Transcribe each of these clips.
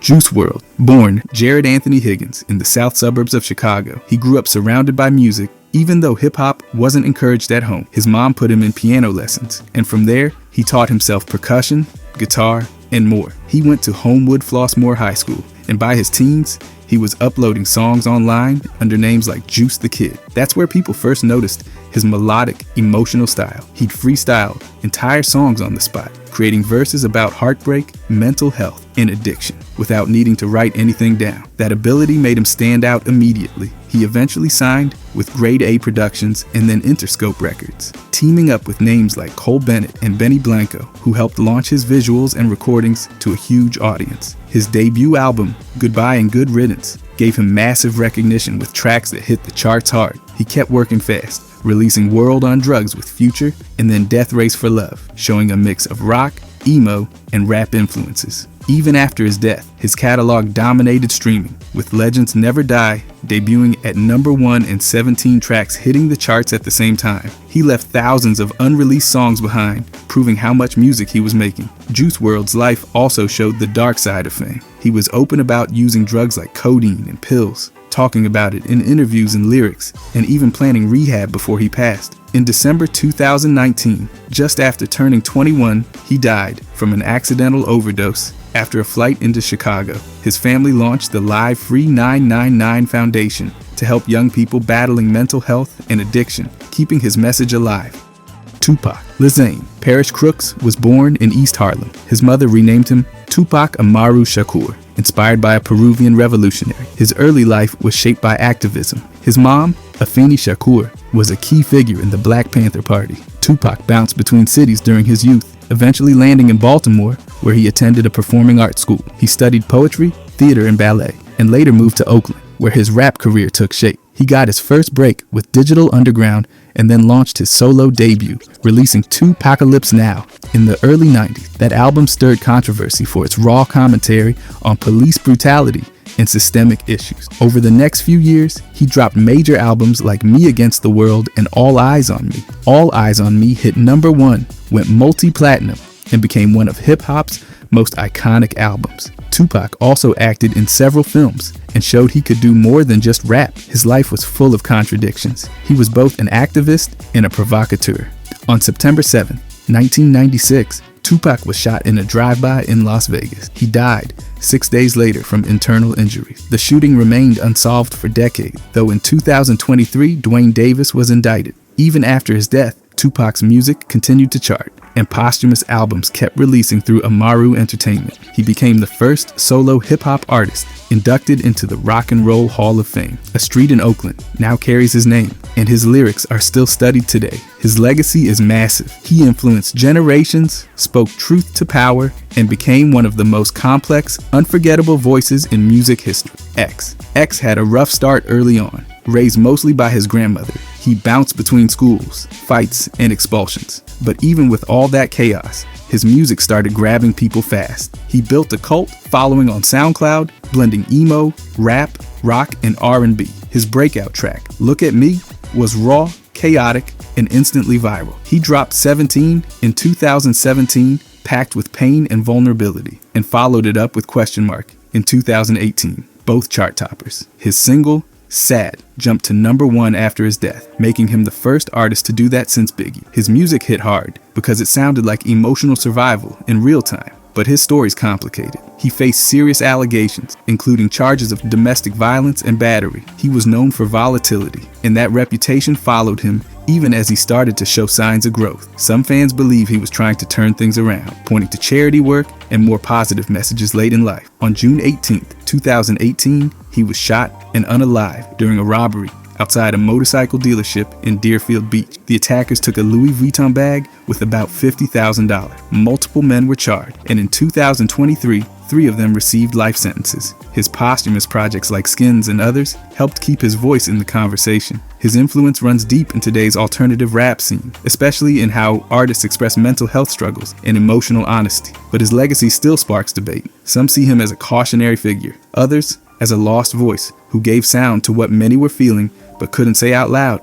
Juice WRLD, born Jared Anthony Higgins in the south suburbs of Chicago. He grew up surrounded by music. Even though hip-hop wasn't encouraged at home, his mom put him in piano lessons, and from there, he taught himself percussion, guitar, and more. He went to Homewood Flossmoor High School, and by his teens, he was uploading songs online under names like Juice the Kid. That's where people first noticed his melodic, emotional style. He'd freestyle entire songs on the spot, creating verses about heartbreak, mental health, and addiction without needing to write anything down. That ability made him stand out immediately. He eventually signed with Grade A Productions and then Interscope Records, teaming up with names like Cole Bennett and Benny Blanco, who helped launch his visuals and recordings to a huge audience. His debut album, Goodbye and Good Riddance, gave him massive recognition with tracks that hit the charts hard. He kept working fast, releasing World on Drugs with Future and then Death Race for Love, showing a mix of rock, emo, and rap influences. Even after his death, his catalog dominated streaming, with Legends Never Die debuting at #1 and 17 tracks hitting the charts at the same time. He left thousands of unreleased songs behind, proving how much music he was making. Juice WRLD's life also showed the dark side of fame. He was open about using drugs like codeine and pills, talking about it in interviews and lyrics, and even planning rehab before he passed. In December 2019, just after turning 21, he died from an accidental overdose after a flight into Chicago. His family launched the Live Free 999 Foundation to help young people battling mental health and addiction, keeping his message alive. Tupac. Lizaine Parrish Crooks was born in East Harlem. His mother renamed him Tupac Amaru Shakur, inspired by a Peruvian revolutionary. His early life was shaped by activism. His mom, Afeni Shakur, was a key figure in the Black Panther Party. Tupac bounced between cities during his youth, eventually landing in Baltimore, where he attended a performing arts school. He studied poetry, theater, and ballet, and later moved to Oakland, where his rap career took shape. He got his first break with Digital Underground and then launched his solo debut, releasing Tupacalypse Now in the early 90s. That album stirred controversy for its raw commentary on police brutality and systemic issues. Over the next few years, he dropped major albums like Me Against the World and All Eyes on Me. All Eyes on Me hit #1, went multi-platinum, and became one of hip-hop's most iconic albums. Tupac also acted in several films and showed he could do more than just rap. His life was full of contradictions. He was both an activist and a provocateur. On September 7, 1996, Tupac was shot in a drive-by in Las Vegas. He died 6 days later from internal injuries. The shooting remained unsolved for decades, though in 2023, Dwayne Davis was indicted. Even after his death, Tupac's music continued to chart, and posthumous albums kept releasing through Amaru Entertainment. He became the first solo hip-hop artist inducted into the Rock and Roll Hall of Fame. A street in Oakland now carries his name, and his lyrics are still studied today. His legacy is massive. He influenced generations, spoke truth to power, and became one of the most complex, unforgettable voices in music history. X had a rough start early on. Raised mostly by his grandmother, he bounced between schools, fights, and expulsions. But even with all that chaos, his music started grabbing people fast. He built a cult following on SoundCloud, blending emo, rap, rock, and R&B. His breakout track, Look at Me, was raw, chaotic, and instantly viral. He dropped 17 in 2017, packed with pain and vulnerability, and followed it up with Question Mark in 2018, both chart toppers. His single, Sad, jumped to #1 after his death, making him the first artist to do that since Biggie. His music hit hard because it sounded like emotional survival in real time, but his story's complicated. He faced serious allegations, including charges of domestic violence and battery. He was known for volatility, and that reputation followed him even as he started to show signs of growth. Some fans believe he was trying to turn things around, pointing to charity work and more positive messages late in life. On June 18th, 2018, he was shot and unalive during a robbery outside a motorcycle dealership in Deerfield Beach. The attackers took a Louis Vuitton bag with about $50,000. Multiple men were charged, and in 2023, 3 of them received life sentences. His posthumous projects like Skins and others helped keep his voice in the conversation. His influence runs deep in today's alternative rap scene, especially in how artists express mental health struggles and emotional honesty. But his legacy still sparks debate. Some see him as a cautionary figure, others as a lost voice who gave sound to what many were feeling but couldn't say out loud.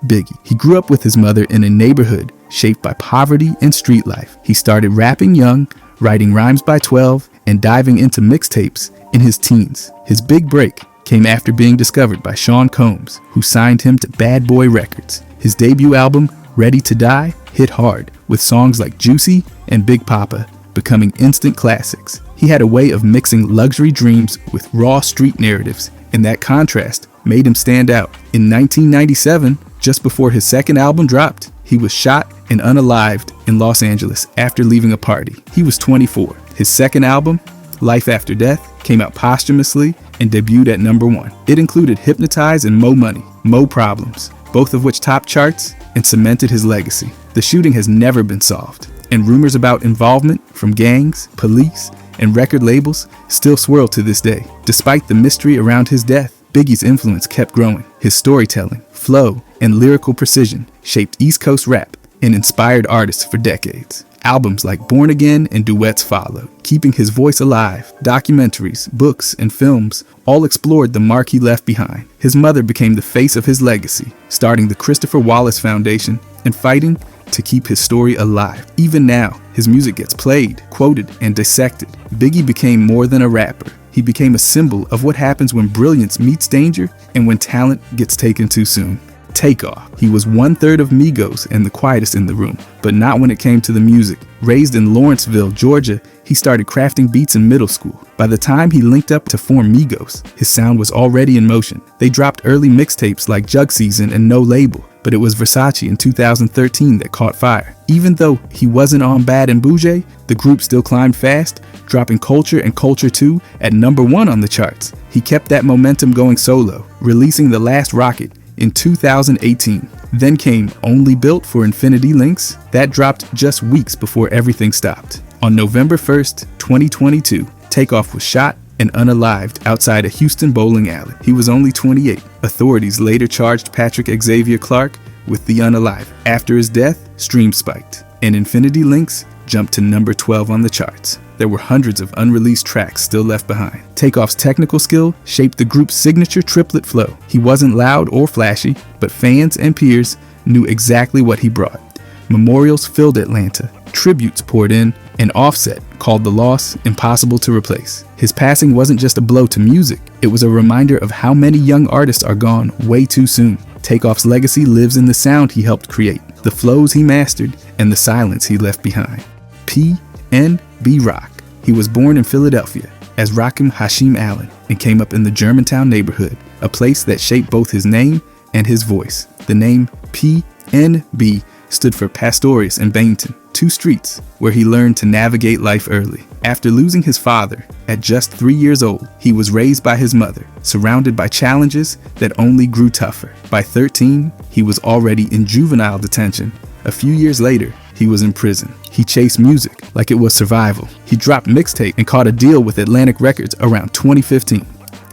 Biggie. He grew up with his mother in a neighborhood shaped by poverty and street life. He started rapping young, writing rhymes by 12, and diving into mixtapes in his teens. His big break came after being discovered by Sean Combs, who signed him to Bad Boy Records. His debut album, Ready to Die, hit hard, with songs like Juicy and Big Papa becoming instant classics. He had a way of mixing luxury dreams with raw street narratives, and that contrast made him stand out. In 1997, just before his second album dropped, he was shot and unalived in Los Angeles after leaving a party. He was 24. His second album, Life After Death, came out posthumously and debuted at number 1. It included Hypnotize and Mo Money, Mo Problems, both of which topped charts and cemented his legacy. The shooting has never been solved, and rumors about involvement from gangs, police, and record labels still swirl to this day. Despite the mystery around his death, Biggie's influence kept growing. His storytelling, flow, and lyrical precision shaped East Coast rap and inspired artists for decades. Albums like Born Again and duets followed, keeping his voice alive. Documentaries, books, and films all explored the mark he left behind. His mother became the face of his legacy, starting the Christopher Wallace Foundation and fighting to keep his story alive. Even now, his music gets played, quoted, and dissected. Biggie became more than a rapper. He became a symbol of what happens when brilliance meets danger and when talent gets taken too soon. Takeoff. He was 1/3 of Migos and the quietest in the room, but not when it came to the music. Raised in Lawrenceville, Georgia, he started crafting beats in middle school. By the time he linked up to form Migos, his sound was already in motion. They dropped early mixtapes like Jug Season and No Label, but it was Versace in 2013 that caught fire. Even though he wasn't on Bad and Boujee, the group still climbed fast, dropping Culture and Culture 2 at number 1 on the charts. He kept that momentum going solo, releasing The Last Rocket in 2018. Then came Only Built for Infinity Links. That dropped just weeks before everything stopped. On November 1st, 2022, Takeoff was shot and unalived outside a Houston bowling alley. He was only 28. Authorities later charged Patrick Xavier Clark with the unalive. After his death, streams spiked, and Infinity Links jumped to number 12 on the charts. There were hundreds of unreleased tracks still left behind. Takeoff's technical skill shaped the group's signature triplet flow. He wasn't loud or flashy, but fans and peers knew exactly what he brought. Memorials filled Atlanta, tributes poured in, and Offset called the loss impossible to replace. His passing wasn't just a blow to music, it was a reminder of how many young artists are gone way too soon. Takeoff's legacy lives in the sound he helped create, the flows he mastered, and the silence he left behind. P.N.B. Rock. He was born in Philadelphia as Rakim Hashim Allen and came up in the Germantown neighborhood, a place that shaped both his name and his voice. The name P.N.B. stood for Pastorius and Bainton, 2 streets where he learned to navigate life early. After losing his father at just 3 years old, he was raised by his mother, surrounded by challenges that only grew tougher. By 13, he was already in juvenile detention. A few years later, he was in prison. He chased music like it was survival. He dropped mixtape and caught a deal with Atlantic Records around 2015.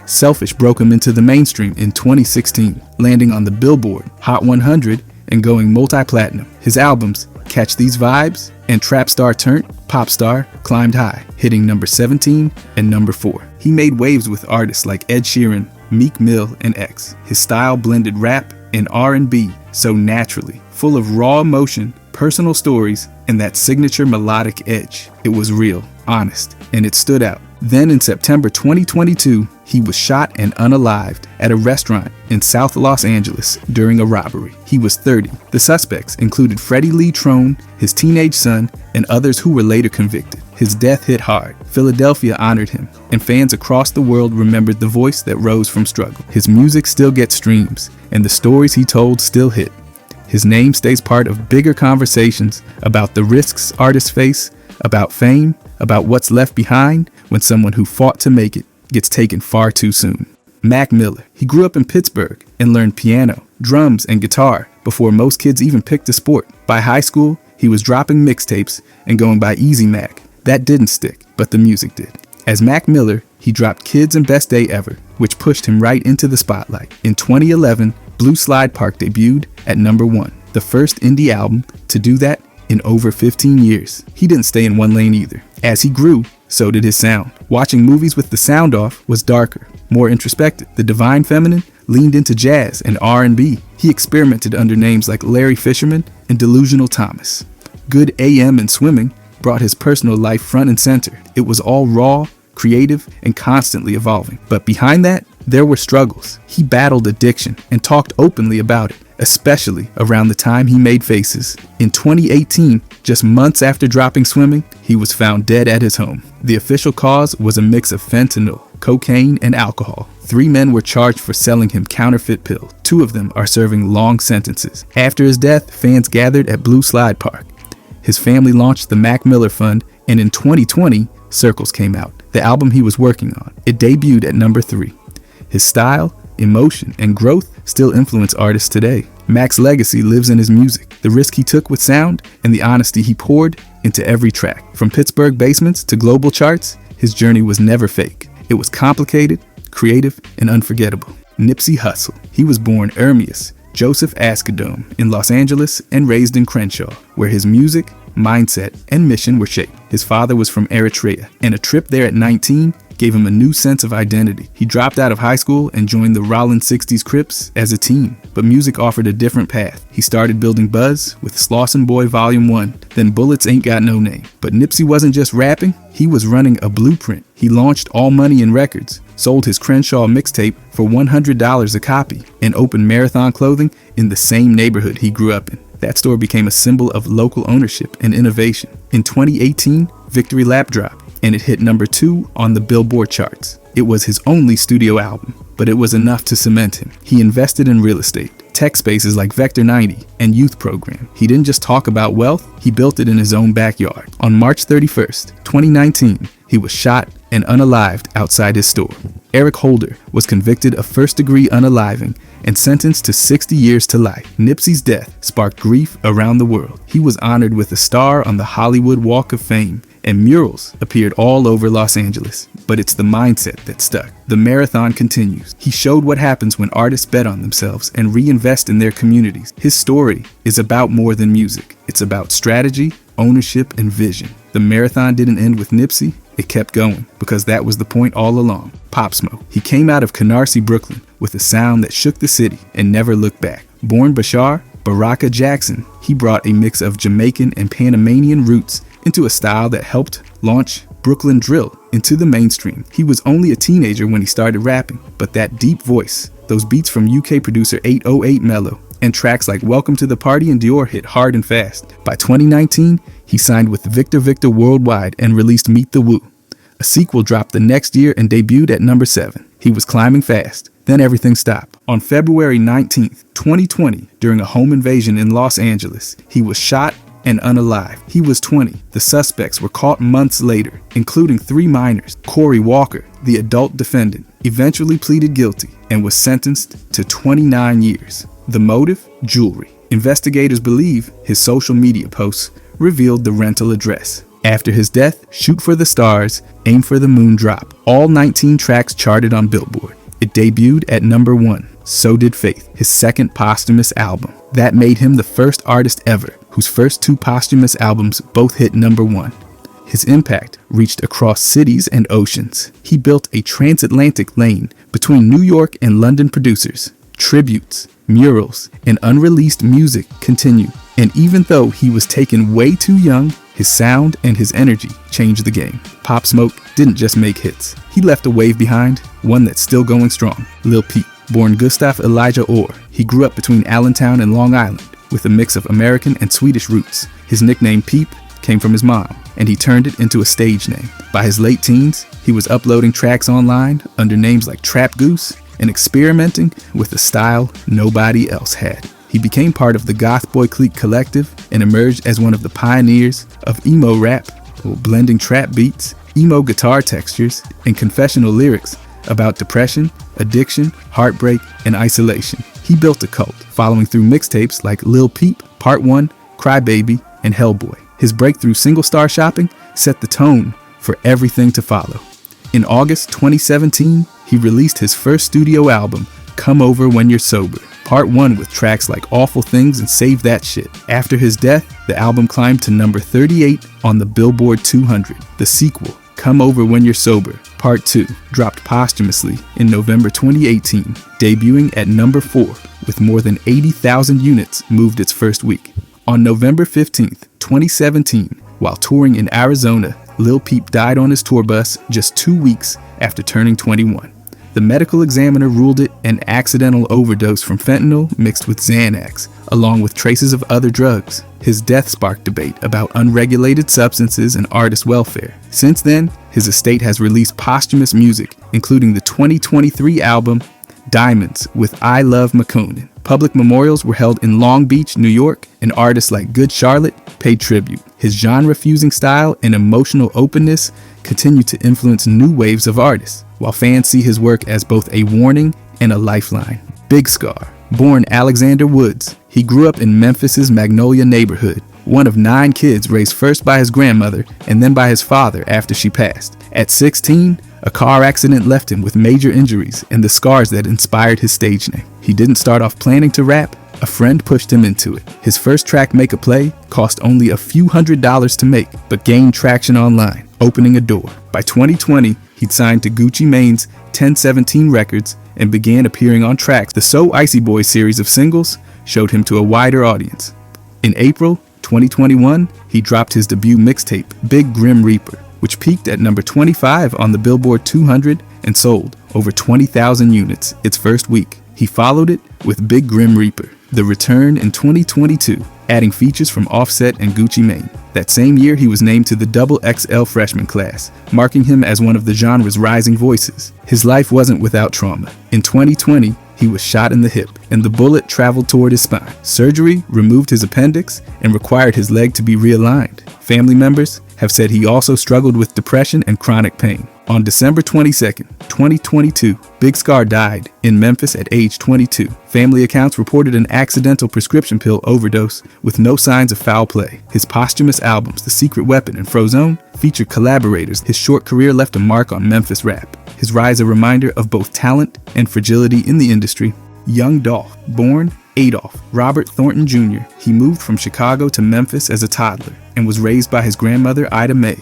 Selfish broke him into the mainstream in 2016, landing on the Billboard Hot 100 and going multi-platinum. His albums, Catch These Vibes and Trap Star Turned Pop Star, climbed high, hitting number 17 and number 4. He made waves with artists like Ed Sheeran, Meek Mill, and X. His style blended rap and R&B so naturally, full of raw emotion, personal stories, and that signature melodic edge. It was real, honest, and it stood out. Then in September 2022, he was shot and unalived at a restaurant in South Los Angeles during a robbery. He was 30. The suspects included Freddie Lee Trone, his teenage son, and others who were later convicted. His death hit hard. Philadelphia honored him, and fans across the world remembered the voice that rose from struggle. His music still gets streams, and the stories he told still hit. His name stays part of bigger conversations about the risks artists face, about fame, about what's left behind when someone who fought to make it gets taken far too soon. Mac Miller. He grew up in Pittsburgh and learned piano, drums, and guitar before most kids even picked a sport. By high school, he was dropping mixtapes and going by Easy Mac. That didn't stick, but the music did. As Mac Miller, he dropped Kids and Best Day Ever, which pushed him right into the spotlight. In 2011, Blue Slide Park debuted at number 1, the first indie album to do that in over 15 years. He didn't stay in one lane either. As he grew, so did his sound. Watching movies with the sound off was darker, more introspective. The Divine Feminine leaned into jazz and R&B. He experimented under names like Larry Fisherman and Delusional Thomas. Good AM and Swimming brought his personal life front and center. It was all raw, creative, and constantly evolving. But behind that, there were struggles. He battled addiction and talked openly about it, especially around the time he made Faces. In 2018, just months after dropping Swimming, he was found dead at his home. The official cause was a mix of fentanyl, cocaine, and alcohol. 3 men were charged for selling him counterfeit pills. 2 of them are serving long sentences. After his death, fans gathered at Blue Slide Park. His family launched the Mac Miller Fund, and in 2020, Circles came out, the album he was working on. It debuted at number 3. His style, emotion, and growth still influence artists today. Mac's legacy lives in his music, the risk he took with sound, and the honesty he poured into every track. From Pittsburgh basements to global charts, his journey was never fake. It was complicated, creative, and unforgettable. Nipsey Hussle. He was born Ermias Joseph Askedome in Los Angeles and raised in Crenshaw, where his music, mindset, and mission were shaped. His father was from Eritrea, and a trip there at 19 gave him a new sense of identity. He dropped out of high school and joined the Rollin' 60s Crips as a teen, but music offered a different path. He started building buzz with Slauson Boy Volume 1, then Bullets Ain't Got No Name. But Nipsey wasn't just rapping, he was running a blueprint. He launched All Money in Records, sold his Crenshaw mixtape for $100 a copy, and opened Marathon Clothing in the same neighborhood he grew up in. That store became a symbol of local ownership and innovation. In 2018, Victory Lap dropped, and it hit number 2 on the Billboard charts. It was his only studio album, but it was enough to cement him. He invested in real estate, tech spaces like Vector 90, and youth program. He didn't just talk about wealth, he built it in his own backyard. On March 31st, 2019, he was shot and unalived outside his store. Eric Holder was convicted of first-degree unaliving and sentenced to 60 years to life. Nipsey's death sparked grief around the world. He was honored with a star on the Hollywood Walk of Fame, and murals appeared all over Los Angeles. But it's the mindset that stuck. The marathon continues. He showed what happens when artists bet on themselves and reinvest in their communities. His story is about more than music. It's about strategy, ownership, and vision. The marathon didn't end with Nipsey. It kept going, because that was the point all along. Pop Smoke. He came out of Canarsie, Brooklyn, with a sound that shook the city and never looked back. Born Bashar Baraka Jackson, he brought a mix of Jamaican and Panamanian roots into a style that helped launch Brooklyn drill into the mainstream. He was only a teenager when he started rapping, but that deep voice, those beats from UK producer 808 Mello, and tracks like Welcome to the Party and Dior hit hard and fast. By 2019, he signed with Victor Victor Worldwide and released Meet the Woo. A sequel dropped the next year and debuted at number 7. He was climbing fast. Then everything stopped. On February 19th, 2020, during a home invasion in Los Angeles, he was shot and unalived. He was 20. The suspects were caught months later, including 3 minors. Corey Walker, the adult defendant, eventually pleaded guilty and was sentenced to 29 years. The motive? Jewelry. Investigators believe his social media posts revealed the rental address. After his death, Shoot for the Stars, Aim for the Moon dropped. All 19 tracks charted on Billboard. It debuted at number 1. So did Faith, his second posthumous album. That made him the first artist ever whose first 2 posthumous albums both hit number 1. His impact reached across cities and oceans. He built a transatlantic lane between New York and London producers. Tributes, murals, and unreleased music continue. And even though he was taken way too young, his sound and his energy changed the game. Pop Smoke didn't just make hits. He left a wave behind, one that's still going strong. Lil Peep. Born Gustav Elijah Orr, he grew up between Allentown and Long Island with a mix of American and Swedish roots. His nickname Peep came from his mom, and he turned it into a stage name. By his late teens, he was uploading tracks online under names like Trap Goose and experimenting with a style nobody else had. He became part of the Goth Boy Clique collective and emerged as one of the pioneers of emo rap, blending trap beats, emo guitar textures, and confessional lyrics about depression, addiction, heartbreak, and isolation. He built a cult, following through mixtapes like Lil Peep, Part 1, Crybaby, and Hellboy. His breakthrough Single Star Shopping set the tone for everything to follow. In August 2017, he released his first studio album, Come Over When You're Sober, Part 1 with tracks like Awful Things and Save That Shit. After his death, the album climbed to number 38 on the Billboard 200. The sequel, Come Over When You're Sober, Part 2, dropped posthumously in November 2018, debuting at number 4 with more than 80,000 units moved its first week. On November 15th, 2017, while touring in Arizona, Lil Peep died on his tour bus just 2 weeks after turning 21. The medical examiner ruled it an accidental overdose from fentanyl mixed with Xanax, along with traces of other drugs. His death sparked debate about unregulated substances and artist welfare. Since then, his estate has released posthumous music, including the 2023 album Diamonds with I Love McConan. Public memorials were held in Long Beach, New York, and artists like Good Charlotte paid tribute. His genre-fusing style and emotional openness continue to influence new waves of artists, while fans see his work as both a warning and a lifeline. Big Scar. Born Alexander Woods, he grew up in Memphis's Magnolia neighborhood, one of 9 kids raised first by his grandmother and then by his father after she passed. At 16, a car accident left him with major injuries and the scars that inspired his stage name. He didn't start off planning to rap. A friend pushed him into it. His first track, Make a Play, cost only a few $100s to make, but gained traction online, opening a door. By 2020, he'd signed to Gucci Mane's 1017 Records and began appearing on tracks. The So Icy Boy series of singles showed him to a wider audience. In April 2021, he dropped his debut mixtape, Big Grim Reaper, which peaked at number 25 on the Billboard 200 and sold over 20,000 units its first week. He followed it with Big Grim Reaper, The Return in 2022, adding features from Offset and Gucci Mane. That same year, he was named to the XXL freshman class, marking him as one of the genre's rising voices. His life wasn't without trauma. In 2020, he was shot in the hip, and the bullet traveled toward his spine. Surgery removed his appendix and required his leg to be realigned. Family members have said he also struggled with depression and chronic pain. On December 22nd, 2022, Big Scar died in Memphis at age 22. Family accounts reported an accidental prescription pill overdose with no signs of foul play. His posthumous albums, The Secret Weapon and Frozone, featured collaborators. His short career left a mark on Memphis rap. His rise a reminder of both talent and fragility in the industry. Young Dolph, born Adolph Robert Thornton Jr., he moved from Chicago to Memphis as a toddler and was raised by his grandmother, Ida Mae.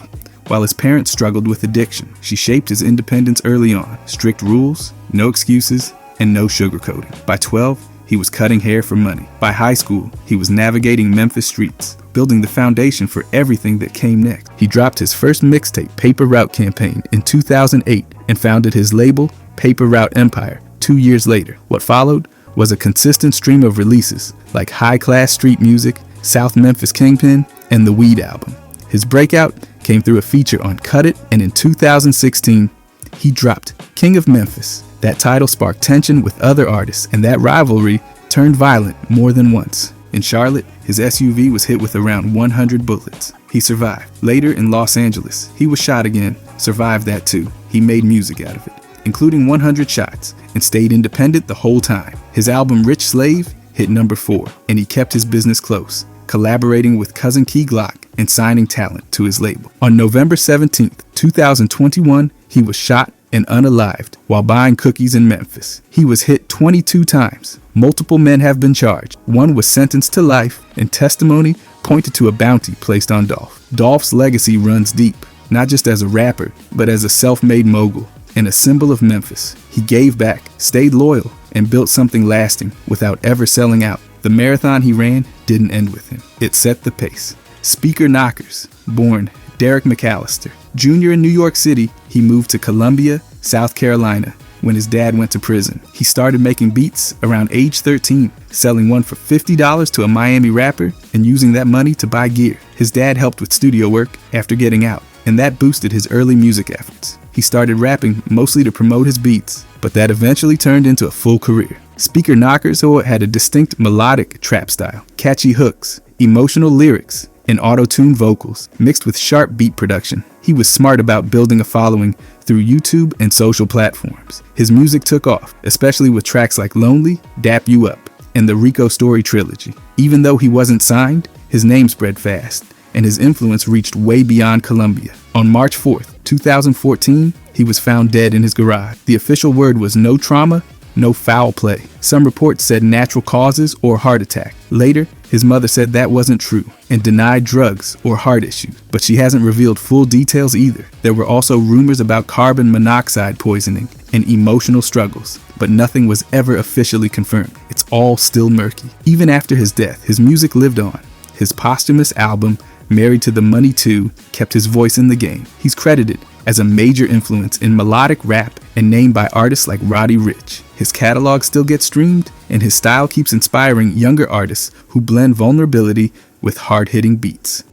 While his parents struggled with addiction, she shaped his independence early on. Strict rules, no excuses, and no sugarcoating. By 12, he was cutting hair for money. By high school, he was navigating Memphis streets, building the foundation for everything that came next. He dropped his first mixtape, Paper Route Campaign, in 2008 and founded his label, Paper Route Empire, 2 years later. What followed was a consistent stream of releases like High Class Street Music, South Memphis Kingpin, and The Weed Album. His breakout came through a feature on Cut It, and in 2016, he dropped King of Memphis. That title sparked tension with other artists, and that rivalry turned violent more than once. In Charlotte, his SUV was hit with around 100 bullets. He survived. Later in Los Angeles, he was shot again, survived that too. He made music out of it, including 100 shots, and stayed independent the whole time. His album Rich Slave hit number 4, and he kept his business close, collaborating with Cousin Key Glock and signing talent to his label. On November 17th, 2021, he was shot and unalived while buying cookies in Memphis. He was hit 22 times. Multiple men have been charged. One was sentenced to life, and testimony pointed to a bounty placed on Dolph. Dolph's legacy runs deep, not just as a rapper, but as a self-made mogul and a symbol of Memphis. He gave back, stayed loyal, and built something lasting without ever selling out. The marathon he ran didn't end with him. It set the pace. Speaker Knockers, born Derek McAllister. Jr. in New York City, he moved to Columbia, South Carolina, when his dad went to prison. He started making beats around age 13, selling one for $50 to a Miami rapper and using that money to buy gear. His dad helped with studio work after getting out, and that boosted his early music efforts. He started rapping mostly to promote his beats, but that eventually turned into a full career. Speaker Knockers had a distinct melodic trap style, catchy hooks, emotional lyrics, and auto-tune vocals, mixed with sharp beat production. He was smart about building a following through YouTube and social platforms. His music took off, especially with tracks like Lonely, Dap You Up, and the Rico Story trilogy. Even though he wasn't signed, his name spread fast, and his influence reached way beyond Columbia. On March 4th, 2014, he was found dead in his garage. The official word was no trauma, no foul play. Some reports said natural causes or heart attack. Later, his mother said that wasn't true and denied drugs or heart issues, but she hasn't revealed full details either. There were also rumors about carbon monoxide poisoning and emotional struggles, but nothing was ever officially confirmed. It's all still murky. Even after his death, his music lived on. His posthumous album, married to the money too, kept his voice in the game. He's credited as a major influence in melodic rap and named by artists like Roddy Ricch. His catalog still gets streamed, and his style keeps inspiring younger artists who blend vulnerability with hard-hitting beats.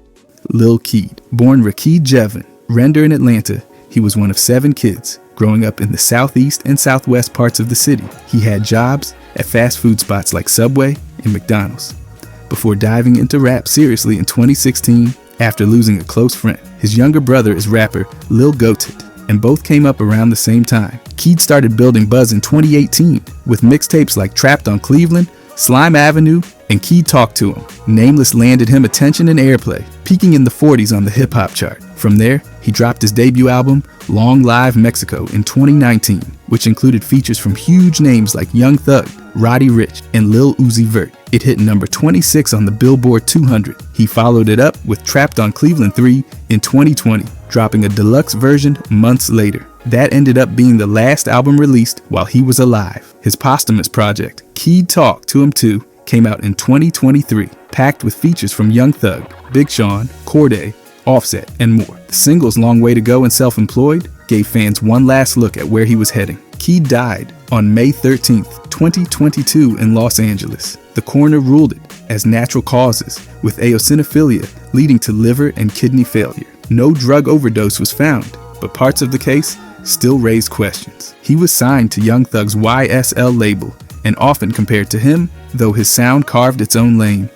Lil Keed. Born Rakeed Jevin, Render in Atlanta, he was one of 7 kids growing up in the southeast and southwest parts of the city. He had jobs at fast food spots like Subway and McDonald's before diving into rap seriously in 2016 after losing a close friend. His younger brother is rapper Lil Goated, and both came up around the same time. Keed started building buzz in 2018 with mixtapes like Trapped on Cleveland, Slime Avenue, and Keed Talk to Him. Nameless landed him attention and airplay, peaking in the 40s on the hip-hop chart. From there, he dropped his debut album, Long Live Mexico, in 2019, which included features from huge names like Young Thug, Roddy Ricch, and Lil Uzi Vert. It hit number 26 on the Billboard 200. He followed it up with Trapped on Cleveland 3 in 2020, dropping a deluxe version months later. That ended up being the last album released while he was alive. His posthumous project, Keed Talk to Him 2, came out in 2023, packed with features from Young Thug, Big Sean, Cordae, Offset, and more. The singles Long Way to Go and Self-Employed gave fans one last look at where he was heading. Keed died on May 13th, 2022 in Los Angeles. The coroner ruled it as natural causes, with eosinophilia leading to liver and kidney failure. No drug overdose was found, but parts of the case still raise questions. He was signed to Young Thug's YSL label and often compared to him, though his sound carved its own lane.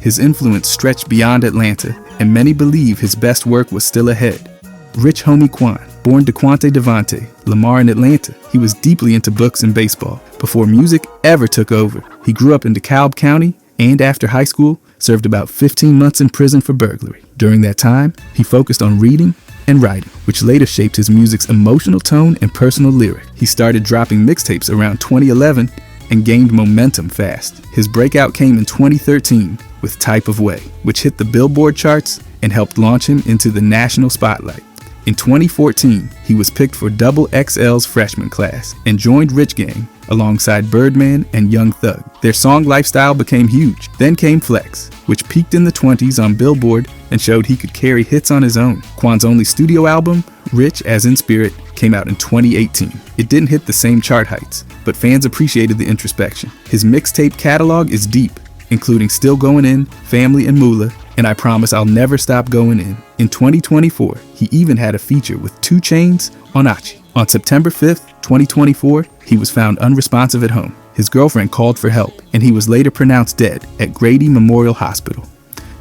His influence stretched beyond Atlanta, and many believe his best work was still ahead. Rich Homie Quan. Born DeQuante Devante, Lamar in Atlanta, he was deeply into books and baseball before music ever took over. He grew up in DeKalb County and after high school, served about 15 months in prison for burglary. During that time, he focused on reading and writing, which later shaped his music's emotional tone and personal lyric. He started dropping mixtapes around 2011 and gained momentum fast. His breakout came in 2013 with Type of Way, which hit the Billboard charts and helped launch him into the national spotlight. In 2014, he was picked for Double XL's freshman class and joined Rich Gang alongside Birdman and Young Thug. Their song Lifestyle became huge. Then came Flex, which peaked in the 20s on Billboard and showed he could carry hits on his own. Quan's only studio album, Rich as in Spirit, came out in 2018. It didn't hit the same chart heights, but fans appreciated the introspection. His mixtape catalog is deep, including Still Going In, Family and Moolah, and I Promise I'll Never Stop Going In. In 2024, he even had a feature with 2 Chainz on Achi. On September 5th, 2024, he was found unresponsive at home. His girlfriend called for help, and he was later pronounced dead at Grady Memorial Hospital.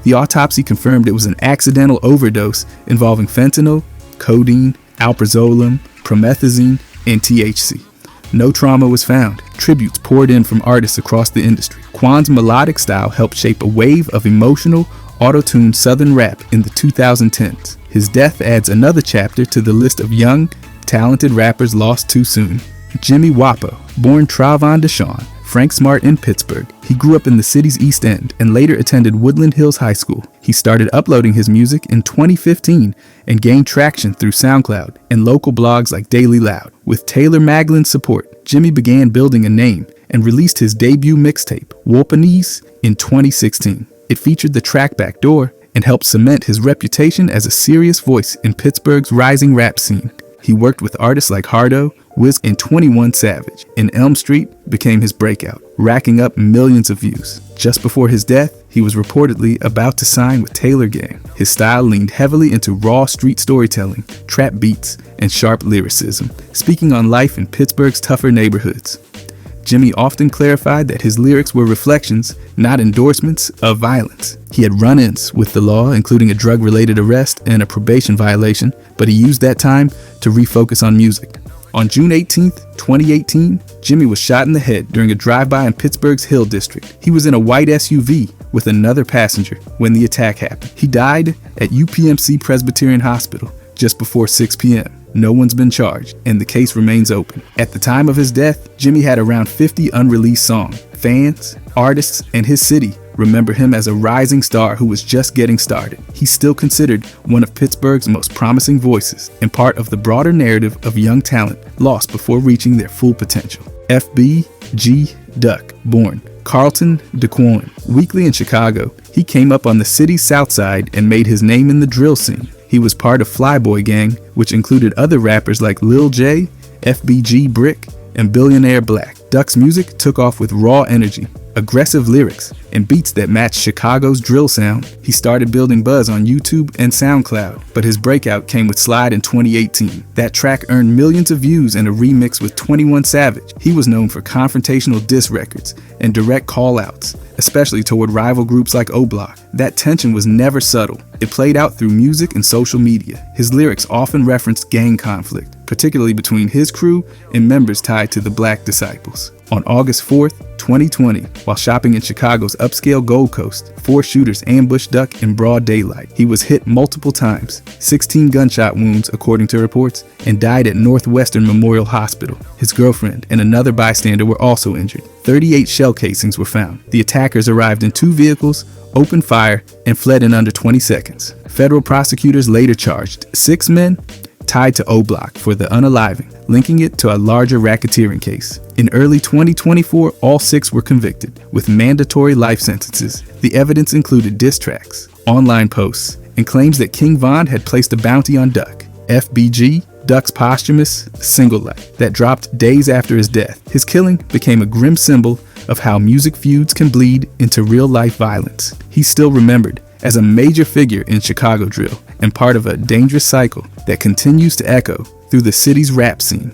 The autopsy confirmed it was an accidental overdose involving fentanyl, codeine, alprazolam, promethazine, and THC. No trauma was found. Tributes poured in from artists across the industry. Quan's melodic style helped shape a wave of emotional, auto-tuned Southern rap in the 2010s. His death adds another chapter to the list of young, talented rappers lost too soon. Jimmy Wapo. Born Travon Deshawn, Frank Smart in Pittsburgh, he grew up in the city's East End and later attended Woodland Hills High School. He started uploading his music in 2015 and gained traction through SoundCloud and local blogs like Daily Loud. With Taylor Maglin's support, Jimmy began building a name and released his debut mixtape, Whopanese, in 2016. It featured the track Backdoor and helped cement his reputation as a serious voice in Pittsburgh's rising rap scene. He worked with artists like Hardo, Wiz, and 21 Savage, and Elm Street became his breakout, racking up millions of views. Just before his death, he was reportedly about to sign with Taylor Gang. His style leaned heavily into raw street storytelling, trap beats, and sharp lyricism, speaking on life in Pittsburgh's tougher neighborhoods. Jimmy often clarified that his lyrics were reflections, not endorsements, of violence. He had run-ins with the law, including a drug-related arrest and a probation violation, but he used that time to refocus on music. On June 18, 2018, Jimmy was shot in the head during a drive-by in Pittsburgh's Hill District. He was in a white SUV with another passenger when the attack happened. He died at UPMC Presbyterian Hospital just before 6 p.m. No one's been charged, and the case remains open. At the time of his death, Jimmy had around 50 unreleased songs. Fans, artists, and his city remember him as a rising star who was just getting started. He's still considered one of Pittsburgh's most promising voices and part of the broader narrative of young talent lost before reaching their full potential. FB G. Duck. Born Carlton DeQuoin, weekly in Chicago, He came up on the city's south side and made his name in the drill scene. He was part of Flyboy Gang, which included other rappers like Lil J, FBG Brick, and Billionaire Black. Duck's music took off with raw energy, aggressive lyrics, and beats that matched Chicago's drill sound. He started building buzz on YouTube and SoundCloud, but his breakout came with Slide in 2018. That track earned millions of views and a remix with 21 Savage. He was known for confrontational diss records and direct call-outs, especially toward rival groups like O-Block. That tension was never subtle. It played out through music and social media. His lyrics often referenced gang conflict, particularly between his crew and members tied to the Black Disciples. On August 4th, 2020, while shopping in Chicago's upscale Gold Coast, 4 shooters ambushed Duck in broad daylight. He was hit multiple times, 16 gunshot wounds according to reports, and died at Northwestern Memorial Hospital. His girlfriend and another bystander were also injured. 38 shell casings were found. The attackers arrived in 2 vehicles, opened fire, and fled in under 20 seconds. Federal prosecutors later charged 6 men tied to O-Block for the unaliving, linking it to a larger racketeering case. In early 2024, all 6 were convicted, with mandatory life sentences. The evidence included diss tracks, online posts, and claims that King Von had placed a bounty on Duck. FBG, Duck's posthumous single life, that dropped days after his death. His killing became a grim symbol of how music feuds can bleed into real-life violence. He's still remembered as a major figure in Chicago drill and part of a dangerous cycle that continues to echo through the city's rap scene.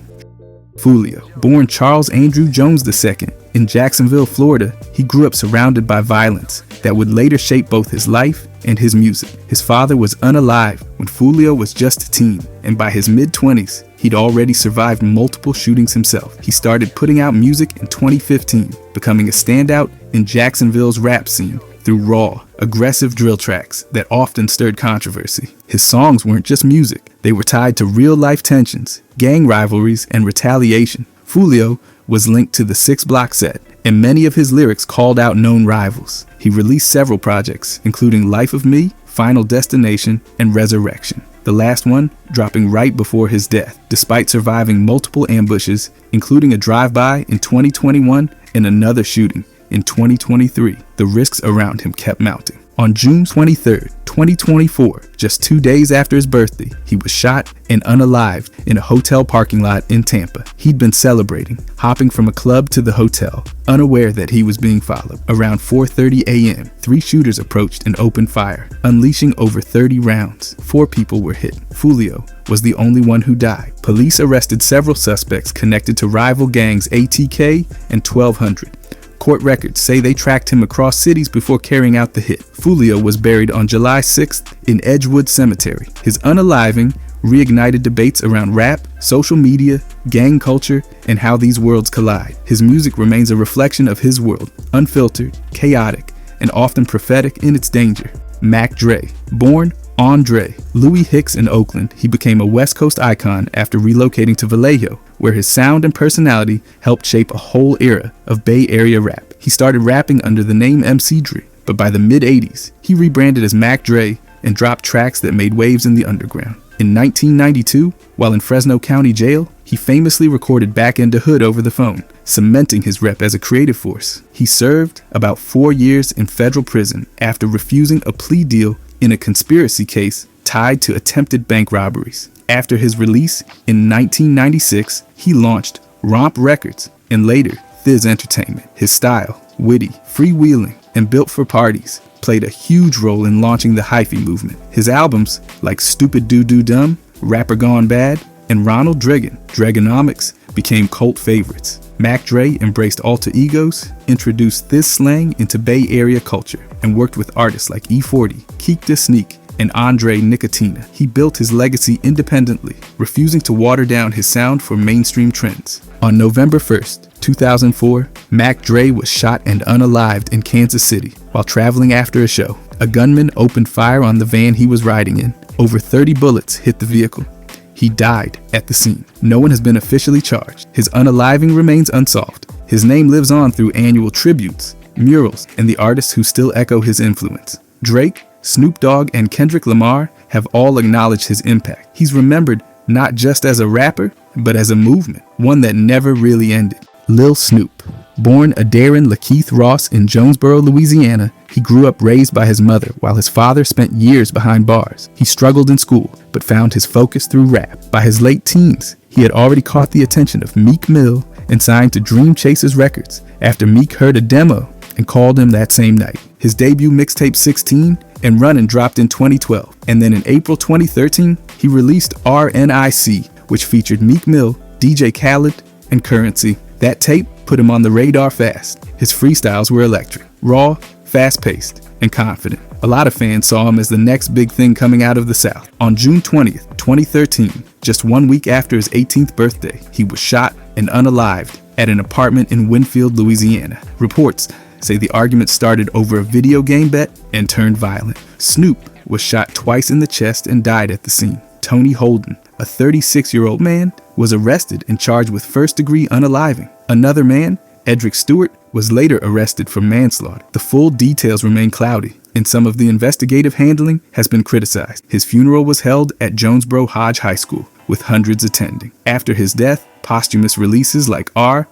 Foolio. Born Charles Andrew Jones II in Jacksonville, Florida, he grew up surrounded by violence that would later shape both his life and his music. His father was unalive when Foolio was just a teen, and by his mid-20s, he'd already survived multiple shootings himself. He started putting out music in 2015, becoming a standout in Jacksonville's rap scene through raw, aggressive drill tracks that often stirred controversy. His songs weren't just music, they were tied to real-life tensions, gang rivalries, and retaliation. Foolio was linked to the 6 Block set, and many of his lyrics called out known rivals. He released several projects, including Life of Me, Final Destination, and Resurrection, the last one dropping right before his death, despite surviving multiple ambushes, including a drive-by in 2021 and another shooting in 2023. The risks around him kept mounting. On June 23, 2024, just 2 days after his birthday, he was shot and unalived in a hotel parking lot in Tampa. He'd been celebrating, hopping from a club to the hotel, unaware that he was being followed. Around 4:30 a.m., 3 shooters approached and opened fire, unleashing over 30 rounds. 4 people were hit. Foolio was the only one who died. Police arrested several suspects connected to rival gangs ATK and 1200. Court records say they tracked him across cities before carrying out the hit. Foolio was buried on July 6th in Edgewood Cemetery. His unaliving reignited debates around rap, social media, gang culture, and how these worlds collide. His music remains a reflection of his world, unfiltered, chaotic, and often prophetic in its danger. Mac Dre. Born Andre Louis Hicks in Oakland, he became a West Coast icon after relocating to Vallejo, where his sound and personality helped shape a whole era of Bay Area rap. He started rapping under the name MC Dre, but by the mid-80s, he rebranded as Mac Dre and dropped tracks that made waves in the underground. In 1992, while in Fresno County Jail, he famously recorded Back Into Hood over the phone, cementing his rep as a creative force. He served about 4 years in federal prison after refusing a plea deal in a conspiracy case tied to attempted bank robberies. After his release in 1996, he launched Romp Records and later Thiz Entertainment. His style, witty, freewheeling, and built for parties, played a huge role in launching the hyphy movement. His albums, like Stupid Doo Doo Dumb, Rapper Gone Bad, and Ronald Reagan, Dregonomics, became cult favorites. Mac Dre embraced alter egos, introduced this slang into Bay Area culture, and worked with artists like E40, Keek Da Sneak, and Andre Nicotina. He built his legacy independently, refusing to water down his sound for mainstream trends. On November 1st, 2004, Mac Dre was shot and unalived in Kansas City while traveling after a show. A gunman opened fire on the van he was riding in. Over 30 bullets hit the vehicle. He died at the scene. No one has been officially charged. His unaliving remains unsolved. His name lives on through annual tributes, murals, and the artists who still echo his influence. Drake, Snoop Dogg, and Kendrick Lamar have all acknowledged his impact. He's remembered not just as a rapper, but as a movement, one that never really ended. Lil Snoop. Born Adarin Lakeith Ross in Jonesboro, Louisiana, he grew up raised by his mother while his father spent years behind bars. He struggled in school, but found his focus through rap. By his late teens, he had already caught the attention of Meek Mill and signed to Dream Chasers Records after Meek heard a demo and called him that same night. His debut mixtape 16 and Runnin' dropped in 2012, and then in April 2013, he released RNIC, which featured Meek Mill, DJ Khaled, and Currency. That tape put him on the radar fast. His freestyles were electric, raw, fast-paced, and confident. A lot of fans saw him as the next big thing coming out of the South. On June 20th, 2013, just 1 week after his 18th birthday, he was shot and unalived at an apartment in Winfield, Louisiana. Reports say the argument started over a video game bet and turned violent. Snoop was shot twice in the chest and died at the scene. Tony Holden, a 36-year-old man, was arrested and charged with first-degree unaliving. Another man, Edric Stewart, was later arrested for manslaughter. The full details remain cloudy, and some of the investigative handling has been criticized. His funeral was held at Jonesboro Hodge High School, with hundreds attending. After his death, posthumous releases like RNIC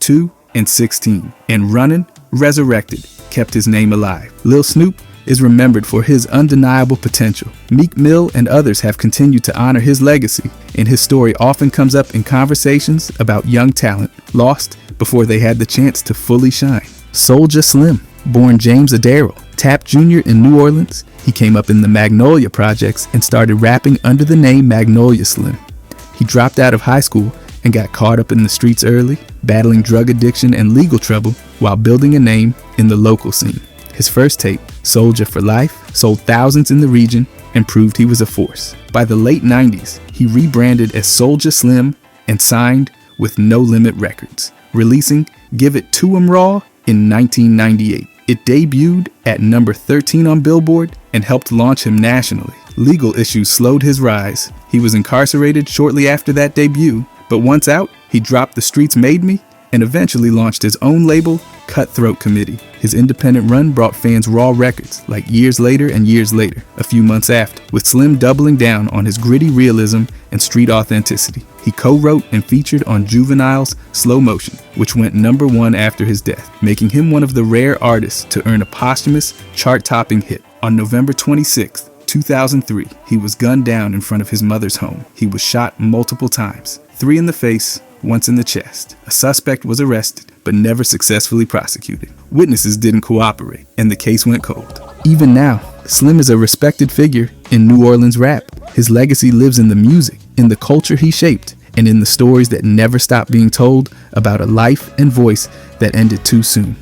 2 and 16 and Runnin', Resurrected kept his name alive. Lil Snoop is remembered for his undeniable potential. Meek Mill and others have continued to honor his legacy, and his story often comes up in conversations about young talent lost before they had the chance to fully shine. Soulja Slim, born James Adderall, Tap Jr. in New Orleans, he came up in the Magnolia Projects and started rapping under the name Magnolia Slim. He dropped out of high school and got caught up in the streets early, battling drug addiction and legal trouble while building a name in the local scene. His first tape, Soulja for Life, sold thousands in the region and proved he was a force. By the late 90s, he rebranded as Soulja Slim and signed with No Limit Records, releasing Give It To 'Em Raw in 1998. It debuted at number 13 on Billboard and helped launch him nationally. Legal issues slowed his rise. He was incarcerated shortly after that debut, but once out, he dropped The Streets Made Me and eventually launched his own label, Cutthroat Committee. His independent run brought fans raw records like Years Later and Years Later, a few months after, with Slim doubling down on his gritty realism and street authenticity. He co-wrote and featured on Juvenile's Slow Motion, which went number 1 after his death, making him one of the rare artists to earn a posthumous, chart-topping hit. On November 26, 2003, he was gunned down in front of his mother's home. He was shot multiple times, 3 in the face, once in the chest. A suspect was arrested, but never successfully prosecuted. Witnesses didn't cooperate, and the case went cold. Even now, Slim is a respected figure in New Orleans rap. His legacy lives in the music, in the culture he shaped, and in the stories that never stop being told about a life and voice that ended too soon.